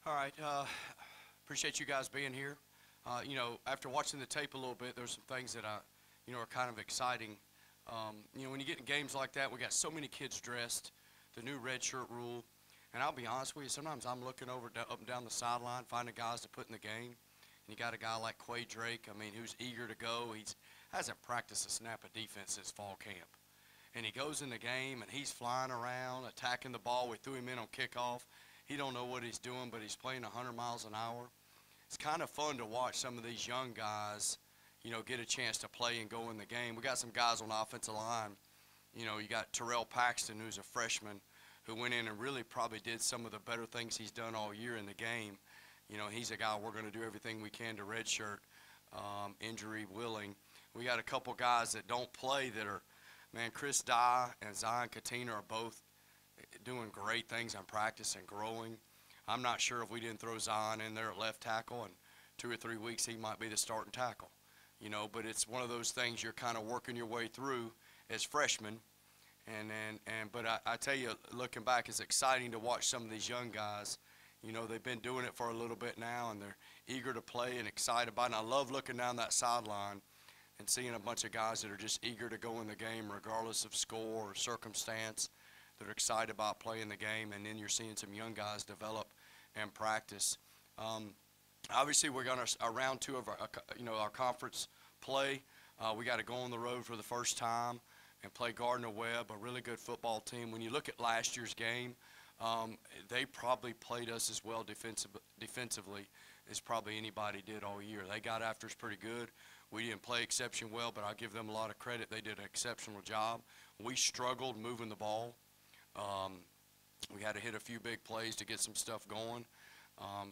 All right. Appreciate you guys being here. After watching the tape a little bit, there's some things that are kind of exciting. When you get in games like that, we got so many kids dressed, the new red shirt rule. And I'll be honest with you, sometimes I'm looking up and down the sideline, finding guys to put in the game. And you got a guy like Quay Drake, who's eager to go. He hasn't practiced a snap of defense since fall camp. And he goes in the game, and he's flying around, attacking the ball. We threw him in on kickoff. He don't know what he's doing, but he's playing 100 miles an hour. It's kind of fun to watch some of these young guys, get a chance to play and go in the game. We got some guys on the offensive line. You got Terrell Paxton, who's a freshman, who went in and really probably did some of the better things he's done all year in the game. He's a guy we're going to do everything we can to redshirt, injury willing. We got a couple guys that don't play that are, Chris Dye and Zion Katina are both doing great things in practice and growing. I'm not sure if we didn't throw Zion in there at left tackle, in 2 or 3 weeks he might be the starting tackle. But it's one of those things you're kind of working your way through as freshmen. But I tell you, looking back, it's exciting to watch some of these young guys. They've been doing it for a little bit now, and they're eager to play and excited about it. And I love looking down that sideline and seeing a bunch of guys that are just eager to go in the game regardless of score or circumstance. That are excited about playing the game, and then you're seeing some young guys develop and practice. Obviously, we're going to round two of our conference play. We got to go on the road for the first time and play Gardner-Webb, a really good football team. When you look at last year's game, they probably played us as well defensively as probably anybody did all year. They got after us pretty good. We didn't play exception well, but I'll give them a lot of credit. They did an exceptional job. We struggled moving the ball. We had to hit a few big plays to get some stuff going.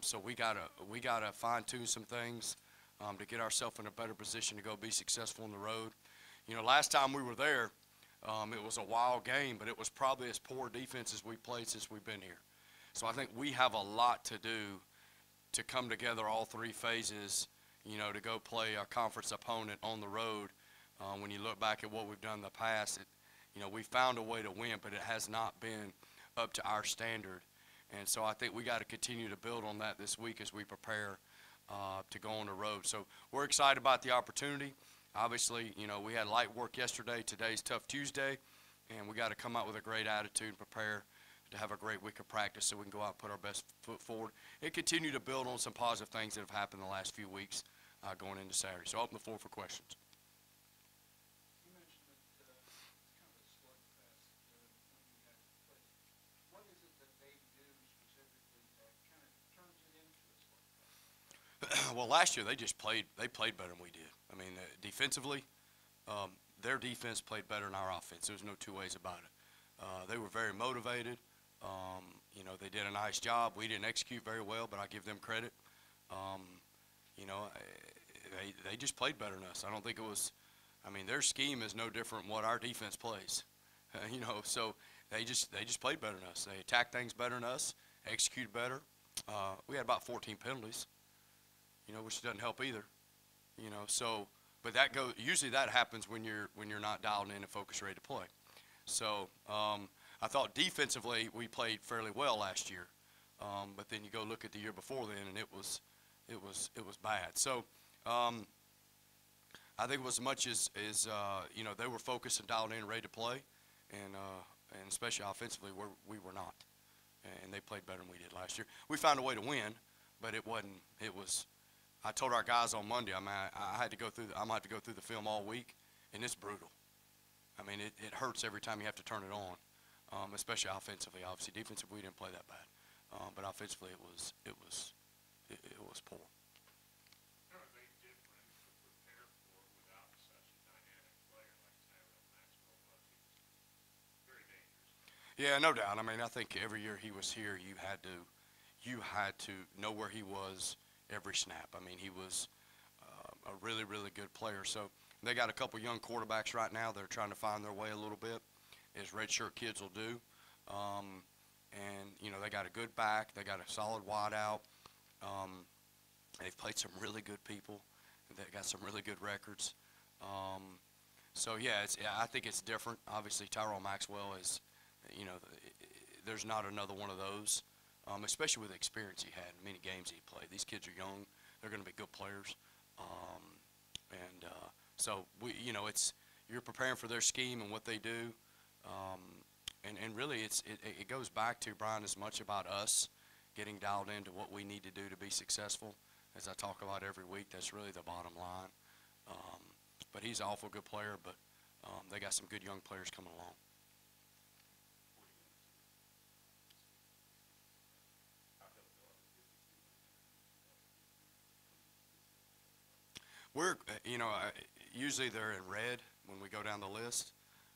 So we gotta fine-tune some things to get ourselves in a better position to go be successful on the road. Last time we were there, it was a wild game, but it was probably as poor defense as we played since we've been here. So I think we have a lot to do to come together all three phases, to go play a conference opponent on the road. When you look back at what we've done in the past, we found a way to win, but it has not been up to our standard. And so I think we got to continue to build on that this week as we prepare to go on the road. So we're excited about the opportunity. Obviously, we had light work yesterday. Today's Tough Tuesday, and we got to come out with a great attitude and prepare to have a great week of practice so we can go out and put our best foot forward and continue to build on some positive things that have happened the last few weeks going into Saturday. So I'll open the floor for questions. Well, last year they played better than we did. Defensively, their defense played better than our offense. There's no two ways about it. They were very motivated. They did a nice job. We didn't execute very well, but I give them credit. They just played better than us. I don't think it was. Their scheme is no different than what our defense plays. So they just played better than us. They attacked things better than us, executed better. We had about 14 penalties. Which doesn't help either, but usually that happens when you're not dialed in and focused, ready to play. So I thought defensively we played fairly well last year, but then you go look at the year before then, and it was bad. So I think it was as much as they were focused and dialed in and ready to play, and especially offensively we were not, and they played better than we did last year. We found a way to win, but it wasn't. It was. I told our guys on Monday, I'm gonna have to go through the film all week, and it's brutal. It hurts every time you have to turn it on, especially offensively. Obviously, defensively we didn't play that bad, but offensively it was poor. Yeah, no doubt. I think every year he was here, you had to know where he was every snap. He was a really, really good player. So they got a couple young quarterbacks right now that are trying to find their way a little bit, as redshirt kids will do. They got a good back. They got a solid wide out. They've played some really good people. They got some really good records. I think it's different. Obviously, Tyrone Maxwell is, there's not another one of those. especially with the experience he had in many games he played. These kids are young; they're going to be good players, um, and so it's you're preparing for their scheme and what they do, um, and really it goes back to Brian as much about us getting dialed into what we need to do to be successful. As I talk about every week, that's really the bottom line. Um, but he's an awful good player, but they got some good young players coming along. Usually they're in red when we go down the list.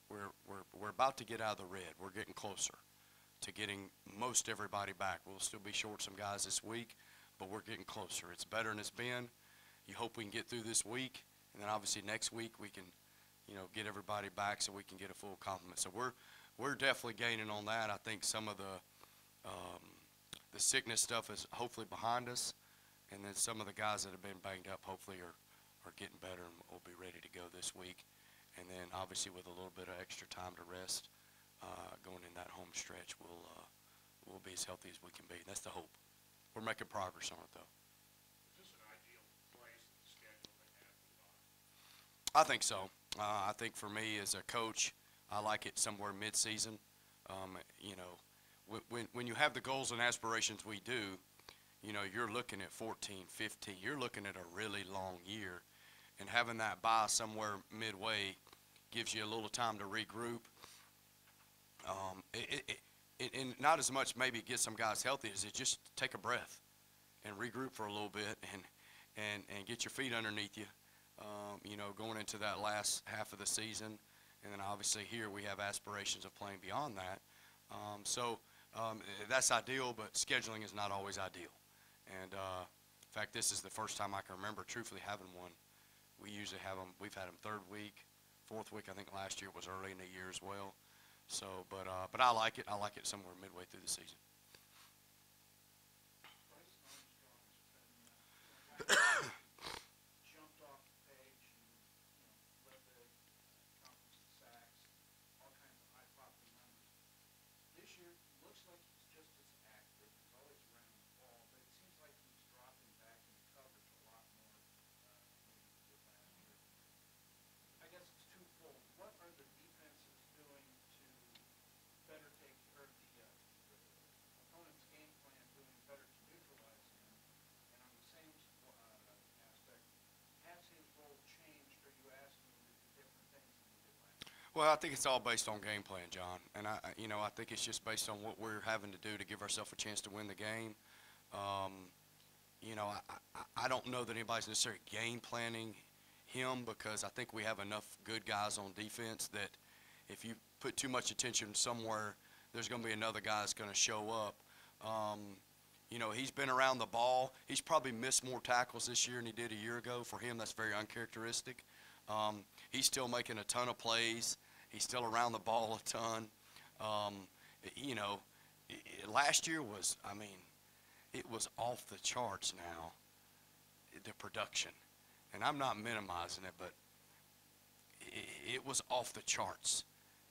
We're about to get out of the red. We're getting closer to getting most everybody back. We'll still be short some guys this week, but we're getting closer. It's better than it's been. You hope we can get through this week, and then obviously next week we can, get everybody back so we can get a full complement. So we're definitely gaining on that. I think some of the sickness stuff is hopefully behind us, and then some of the guys that have been banged up hopefully are getting better and will be ready to go this week. And then obviously with a little bit of extra time to rest, going in that home stretch, we'll be as healthy as we can be. That's the hope. We're making progress on it, though. Is this an ideal place in the schedule they have for the I think so. I think for me as a coach, I like it somewhere mid-season. When you have the goals and aspirations we do, you're looking at 14, 15. You're looking at a really long year. And having that bye somewhere midway gives you a little time to regroup. And not as much maybe get some guys healthy as it just take a breath and regroup for a little bit and get your feet underneath you, going into that last half of the season. And then obviously here we have aspirations of playing beyond that. That's ideal, but scheduling is not always ideal. And in fact, this is the first time I can remember truthfully having one. We usually have them, we've had them third week, fourth week. I think last year was early in the year as well. So, but I like it. I like it somewhere midway through the season. jumped off the page and led the conference in sacks, all kinds of eye-popping numbers. This year looks like he's just as active. He's always around the ball, but it seems like he's dropping back into coverage a lot more maybe he did last year. I guess it's twofold. What are the defenses doing to better take or the opponent's game plan doing better to neutralize him? And on the same aspect, has his role changed? Or are you asking him to do different things than he did last year? Well, I think it's all based on game plan, John. And I think it's just based on what we're having to do to give ourselves a chance to win the game. I don't know that anybody's necessarily game planning him because I think we have enough good guys on defense that if you put too much attention somewhere, there's going to be another guy that's going to show up. He's been around the ball. He's probably missed more tackles this year than he did a year ago. For him, that's very uncharacteristic. He's still making a ton of plays. He's still around the ball a ton. Last year was, it was off the charts now, the production. And I'm not minimizing it, but it was off the charts,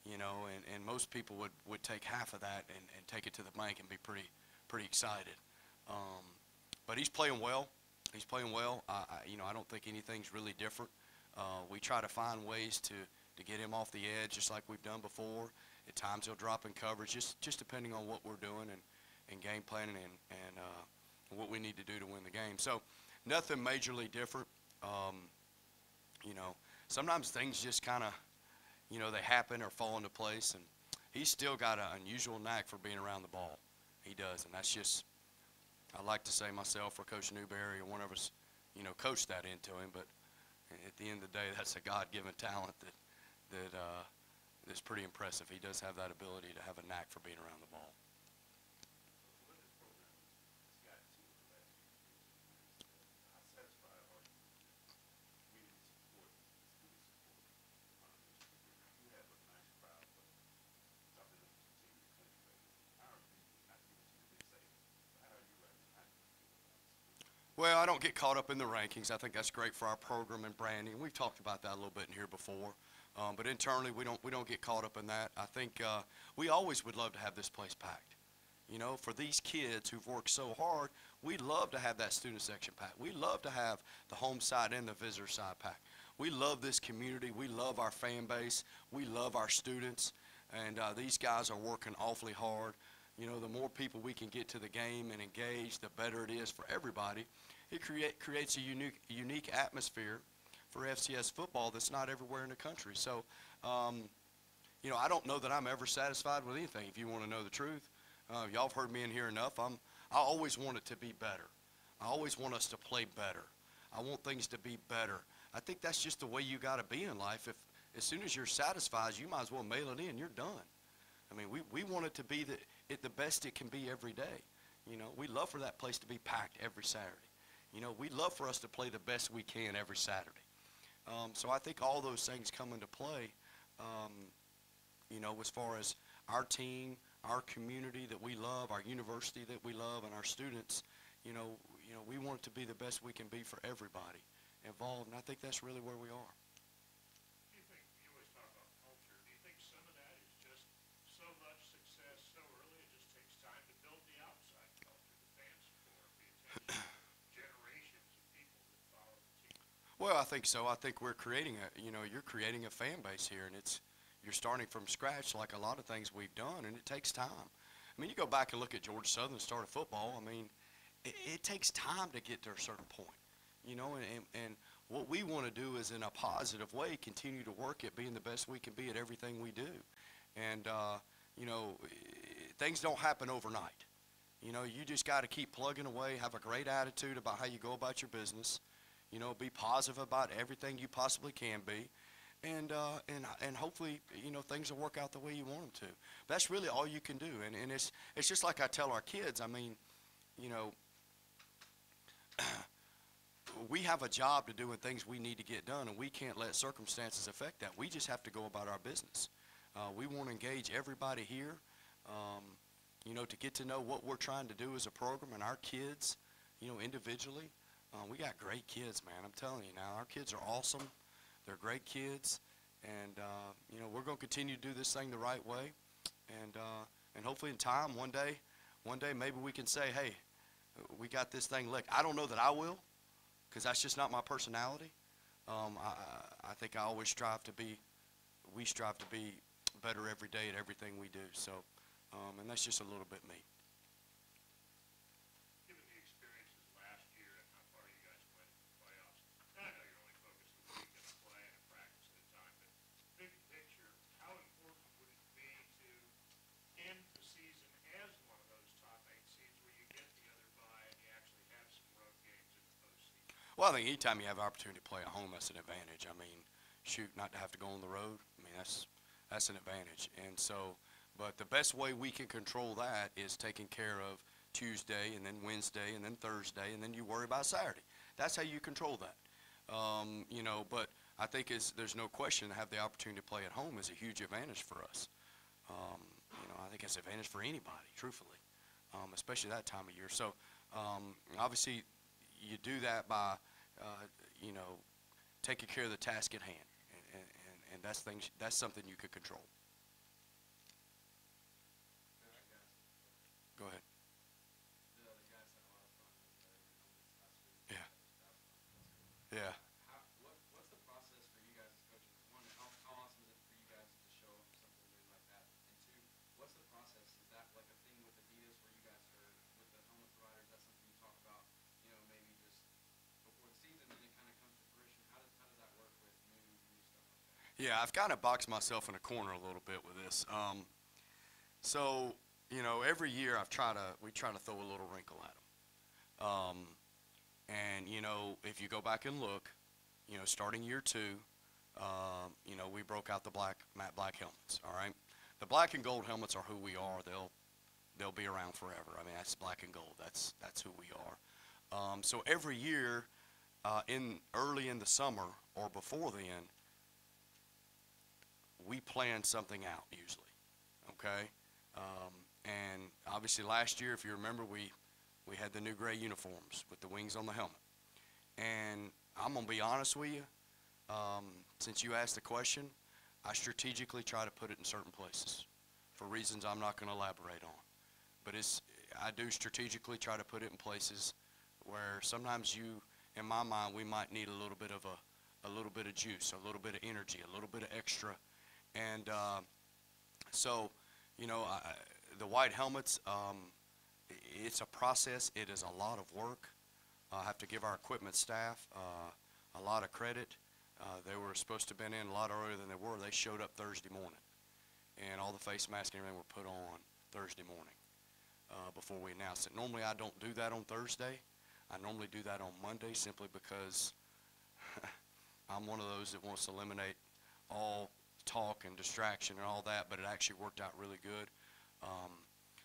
and most people would take half of that and take it to the bank and be pretty excited. But he's playing well. He's playing well. I don't think anything's really different. We try to find ways to get him off the edge just like we've done before. At times he'll drop in coverage, just depending on what we're doing and game planning and what we need to do to win the game. So nothing majorly different. Sometimes things just kind of, they happen or fall into place. And he's still got an unusual knack for being around the ball. He does, and that's just, I like to say myself or Coach Newberry or one of us, coached that into him. But at the end of the day, that's a God-given talent that's pretty impressive. He does have that ability to have a knack for being around the ball. Well, I don't get caught up in the rankings. I think that's great for our program and branding. We've talked about that a little bit in here before. But internally, we don't get caught up in that. I think we always would love to have this place packed. You know, for these kids who've worked so hard, we love to have that student section packed. We love to have the home side and the visitor side packed. We love this community. We love our fan base. We love our students. And these guys are working awfully hard. You know, the more people we can get to the game and engage, the better it is for everybody. It creates a unique atmosphere for FCS football that's not everywhere in the country. So, you know, I don't know that I'm ever satisfied with anything, if you want to know the truth. Y'all have heard me in here enough. I always want it to be better. I always want us to play better. I want things to be better. I think that's just the way you got to be in life. If as soon as you're satisfied, you might as well mail it in. You're done. I mean, we want it to be the best it can be every day. You know, we love for that place to be packed every Saturday. You know, we love for us to play the best we can every Saturday. So I think all those things come into play, you know, as far as our team, our community that we love, our university that we love, and our students. You know, we want it to be the best we can be for everybody involved, and I think that's really where we are. Do you think, you always talk about culture, do you think some of that is just so much success so early, it just takes time to build the outside culture, the fan support, the attention, generations of people that follow the team? Well, I think so. I think we're creating you're creating a fan base here, and you're starting from scratch like a lot of things we've done, and it takes time. I mean, you go back and look at Georgia Southern start of football. I mean, it takes time to get to a certain point, you know, and what we want to do is in a positive way continue to work at being the best we can be at everything we do. And, you know, things don't happen overnight. You know, you just got to keep plugging away, have a great attitude about how you go about your business, you know, be positive about everything you possibly can be. And hopefully, you know, things will work out the way you want them to. That's really all you can do. And it's just like I tell our kids. I mean, you know, we have a job to do and things we need to get done, and we can't let circumstances affect that. We just have to go about our business. We want to engage everybody here, you know, to get to know what we're trying to do as a program and our kids, you know, individually. We got great kids, man. I'm telling you now, our kids are awesome. They're great kids, and you know, we're going to continue to do this thing the right way, and hopefully in time, one day maybe we can say, hey, we got this thing licked. I don't know that I will, because that's just not my personality. I think we strive to be better every day at everything we do. So, and that's just a little bit me. Given the experiences last year and how far you guys went in the playoffs, and I know you're only focused a week and a play and a practice at a time, but big picture, how important would it be to end the season as one of those top 8 seeds where you get the other bye and you actually have some road games in the postseason? Well, I think anytime you have an opportunity to play at home, that's an advantage. I mean, shoot, not to have to go on the road, I mean, that's an advantage. And so, but the best way we can control that is taking care of Tuesday and then Wednesday and then Thursday, and then you worry about Saturday. That's how you control that. You know, but I think there's no question to have the opportunity to play at home is a huge advantage for us. You know, I think it's an advantage for anybody, truthfully, especially that time of year. So, obviously, you do that by, you know, taking care of the task at hand, and that's something you could control. Go ahead. Yeah. Yeah. What's the process for you guys as coaches? One, how awesome is it for you guys to show up for something new like that? And two, what's the process? Is that like a thing with Adidas where you guys are with the helmet providers? That's something you talk about, you know, maybe just before the season, and it kind of comes to fruition. How does that work with new stuff like that? Yeah, I've kind of boxed myself in a corner a little bit with this. So, you know, every year we try to throw a little wrinkle at them. And, you know, if you go back and look, you know, starting year 2, you know, we broke out the matte black helmets, all right? The black and gold helmets are who we are. They'll be around forever. I mean, that's black and gold. That's who we are. So every year, early in the summer or before then, we plan something out usually, okay? And obviously last year, if you remember, we had the new gray uniforms with the wings on the helmet. And I'm going to be honest with you, since you asked the question, I strategically try to put it in certain places for reasons I'm not going to elaborate on. but I do strategically try to put it in places where sometimes in my mind, we might need a little bit of juice, a little bit of energy, a little bit of extra. And so, the white helmets, it's a process. It is a lot of work. I have to give our equipment staff a lot of credit. They were supposed to have been in a lot earlier than they were. They showed up Thursday morning, and all the face masks and everything were put on Thursday morning before we announced it. Normally, I don't do that on Thursday. I normally do that on Monday simply because I'm one of those that wants to eliminate all talk and distraction and all that, but it actually worked out really good.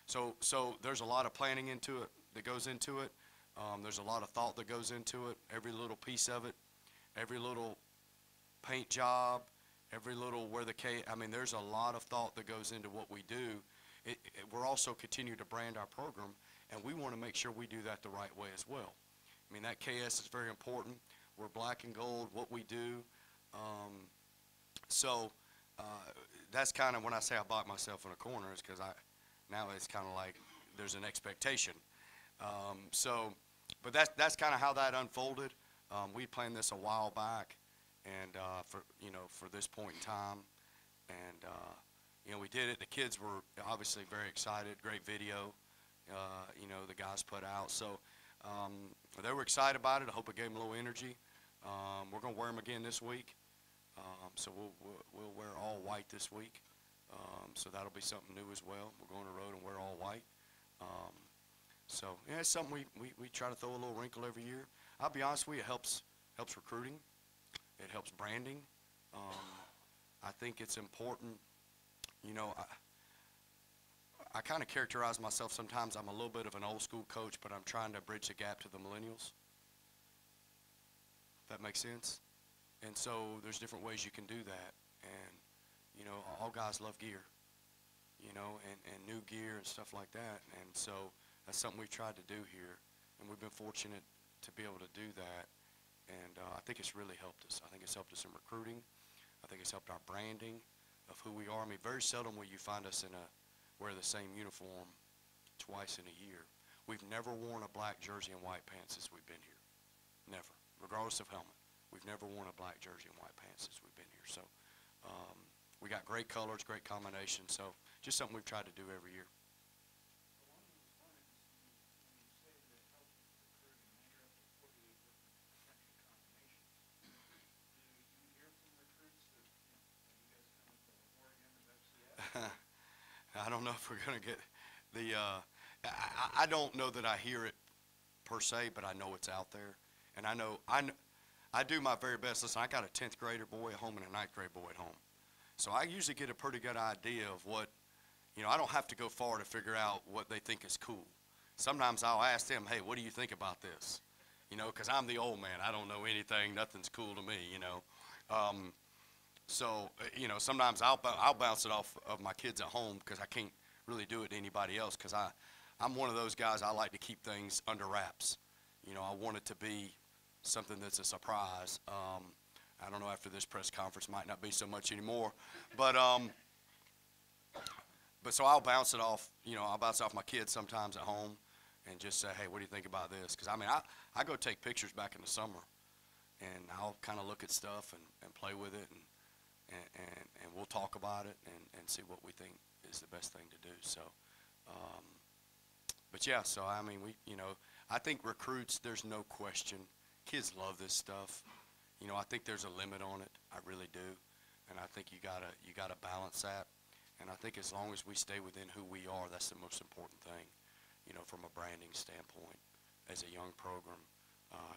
So there's a lot of planning into it that goes into it. There's a lot of thought that goes into it. Every little piece of it, every little paint job, every little there's a lot of thought that goes into what we do. We're also continue to brand our program, and we want to make sure we do that the right way as well. I mean, that KS is very important. We're black and gold, what we do. That's kind of when I say I bought myself in a corner, is because now it's kind of like there's an expectation. But that's kind of how that unfolded. We planned this a while back, and for this point in time, and we did it. The kids were obviously very excited. Great video, the guys put out. So they were excited about it. I hope it gave them a little energy. We're gonna wear them again this week. So we'll wear all white this week. So that'll be something new as well. We're going on the road and wear all white. So yeah, it's something we try to throw a little wrinkle every year. I'll be honest with you, it helps recruiting. It helps branding. I think it's important. I kind of characterize myself sometimes, I'm a little bit of an old school coach, but I'm trying to bridge the gap to the millennials. If that makes sense. And so there's different ways you can do that. And, all guys love gear, and new gear and stuff like that. And so that's something we've tried to do here. And we've been fortunate to be able to do that. And I think it's really helped us. I think it's helped us in recruiting. I think it's helped our branding of who we are. I mean, very seldom will you find us wear the same uniform twice in a year. We've never worn a black jersey and white pants since we've been here. Never, regardless of helmet. We've never worn a black jersey and white pants since we've been here. So we got great colors, great combinations. So just something we've tried to do every year. Along those lines, when you say that it helps with recruiting, now you're up to 48 different potential combinations. Do you hear from recruits that, are you guys coming to Oregon or FCS? I don't know if we're going to get the I don't know that I hear it per se, but I know it's out there. And I do my very best. Listen, I got a 10th grader boy at home and a 9th grade boy at home. So I usually get a pretty good idea of what, I don't have to go far to figure out what they think is cool. Sometimes I'll ask them, hey, what do you think about this? Because I'm the old man. I don't know anything. Nothing's cool to me, sometimes I'll bounce it off of my kids at home because I can't really do it to anybody else because I'm one of those guys, I like to keep things under wraps. I want it to be something that's a surprise. I don't know, after this press conference might not be so much anymore, but so I'll bounce it off, I'll bounce it off my kids sometimes at home and just say, hey, what do you think about this? Because I go take pictures back in the summer and I'll kind of look at stuff and play with it and we'll talk about it and see what we think is the best thing to do. So, but yeah, so I mean, I think recruits, there's no question. Kids love this stuff. I think there's a limit on it. I really do. And I think you gotta balance that. And I think as long as we stay within who we are, that's the most important thing, from a branding standpoint. As a young program,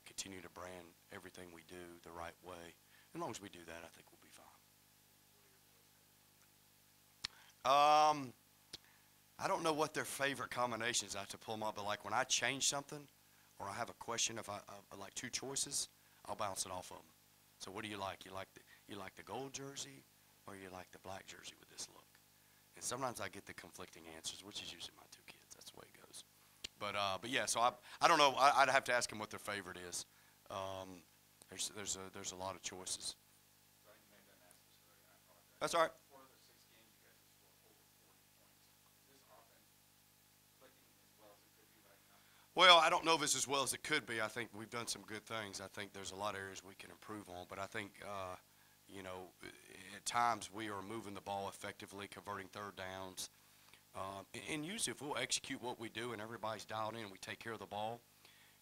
continue to brand everything we do the right way. As long as we do that, I think we'll be fine. I don't know what their favorite combinations. I have to pull them up, but like when I change something or I have a question, if I like two choices, I'll bounce it off of them. So what do you like? You like the gold jersey or you like the black jersey with this look? And sometimes I get the conflicting answers, which is usually my two kids. That's the way it goes. But yeah, so I don't know. I'd have to ask them what their favorite is. There's a lot of choices. That's all right. Well, I don't know if it's as well as it could be. I think we've done some good things. I think there's a lot of areas we can improve on, but I think, at times we are moving the ball effectively, converting third downs. And usually if we'll execute what we do and everybody's dialed in and we take care of the ball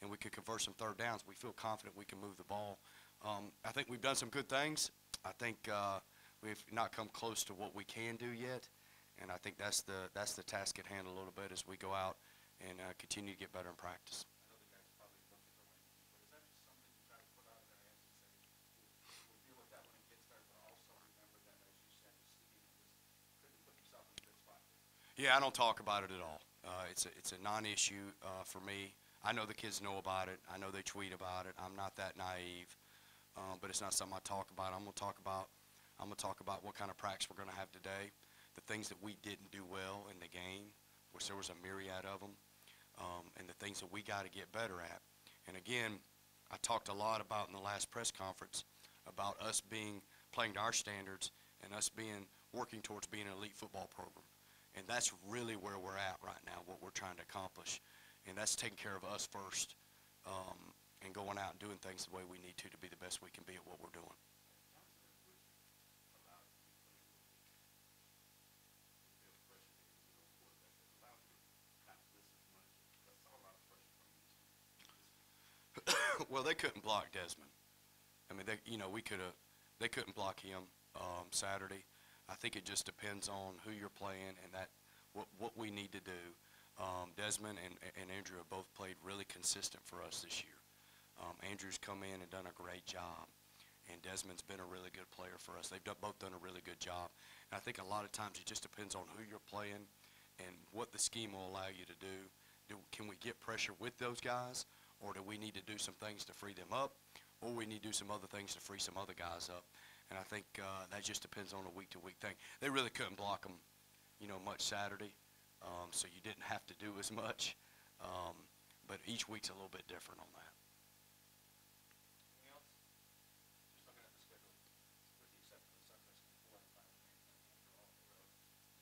and we can convert some third downs, we feel confident we can move the ball. I think we've done some good things. I think we've not come close to what we can do yet, and I think that's the task at hand a little bit as we go out and continue to get better in practice. I know the guys probably looked at the rankings, but is that just something you try to put out there and say, we'll deal with that when it gets there, but also remember that, as you said, just couldn't put yourself in a good spot there? Yeah, I don't talk about it at all. It's a non-issue for me. I know the kids know about it. I know they tweet about it. I'm not that naive, but it's not something I talk about. I'm gonna talk about what kind of practice we're gonna have today, the things that we didn't do well in the game, which there was a myriad of them, and the things that we got to get better at. And again, I talked a lot about in the last press conference about us playing to our standards and us working towards being an elite football program. And that's really where we're at right now, what we're trying to accomplish. And that's taking care of us first, and going out and doing things the way we need to be the best we can be at what we're doing. Well, they couldn't block Desmond. I mean, they couldn't block him Saturday. I think it just depends on who you're playing and what we need to do. Desmond and Andrew have both played really consistent for us this year. Andrew's come in and done a great job, and Desmond's been a really good player for us. They've both done a really good job. And I think a lot of times it just depends on who you're playing and what the scheme will allow you to do. Can we get pressure with those guys, or do we need to do some things to free them up, or we need to do some other things to free some other guys up? And I think that just depends on a week-to-week thing. They really couldn't block them, much Saturday, so you didn't have to do as much. But each week's a little bit different on that. Anything else? Just looking at the schedule, with the exception of Sundays before the final game, you're all on the road.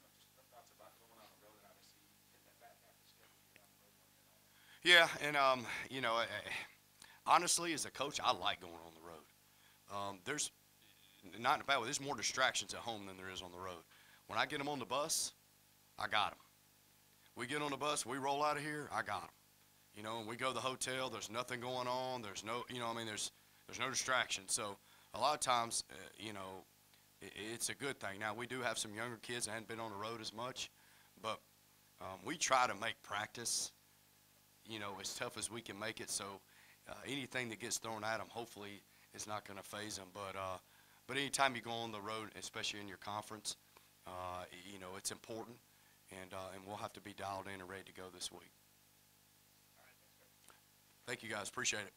Just the thoughts about going on the road and obviously hit that back half of the schedule, you're on the road one and all. Yeah, and honestly, as a coach, I like going on the road. There's not in a bad way. There's more distractions at home than there is on the road. When I get them on the bus, I got them. We get on the bus, we roll out of here, I got them. And we go to the hotel. There's nothing going on. There's no, there's no distraction. So a lot of times, it's a good thing. Now we do have some younger kids that hadn't been on the road as much, but we try to make practice, as tough as we can make it. So anything that gets thrown at them, hopefully, is not going to faze them. But anytime you go on the road, especially in your conference, it's important, and we'll have to be dialed in and ready to go this week. All right, thanks, guys. Thank you, guys. Appreciate it.